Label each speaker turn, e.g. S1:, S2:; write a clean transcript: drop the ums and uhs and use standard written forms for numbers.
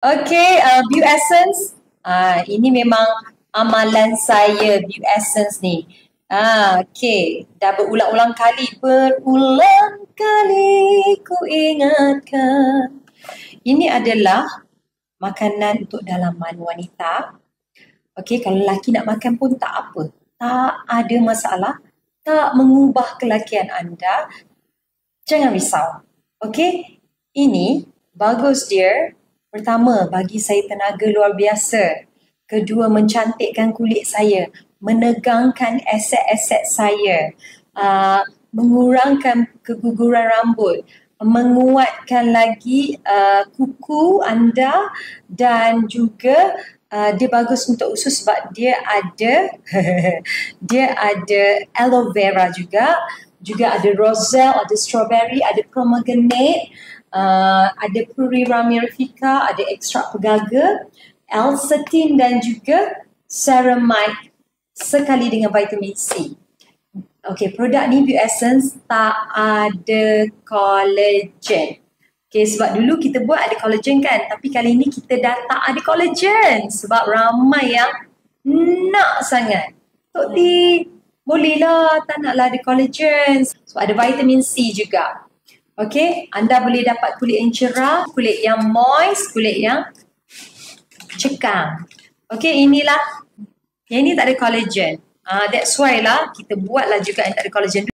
S1: Okay, View Essence. Ini memang amalan saya, View Essence ni. Okay, dah berulang-ulang kali. Berulang kali ku ingatkan. Ini adalah makanan untuk dalaman wanita. Okay, kalau lelaki nak makan pun tak apa. Tak ada masalah. Tak mengubah kelakian anda. Jangan risau. Okay, ini bagus dia. Pertama, bagi saya tenaga luar biasa. Kedua, mencantikkan kulit saya. Menegangkan aset-aset saya. Mengurangkan keguguran rambut. Menguatkan lagi kuku anda dan juga dia bagus untuk usus sebab dia ada dia ada aloe vera juga ada roselle, ada strawberry, ada pomegranate, ada puri ramirifica, ada ekstrak pegaga, L-cetin dan juga ceramide sekali dengan vitamin C. Okay, produk ni View Essence tak ada collagen. Okay, sebab dulu kita buat ada collagen kan, tapi kali ni kita dah tak ada collagen sebab ramai yang nak sangat. Tok Di, bolehlah tak naklah ada collagen. Sebab ada vitamin C juga. Okay, anda boleh dapat kulit yang cerah, kulit yang moist, kulit yang cekang. Okay, inilah. Yang ini tak ada collagen. That's why lah kita buatlah juga yang tak ada collagen.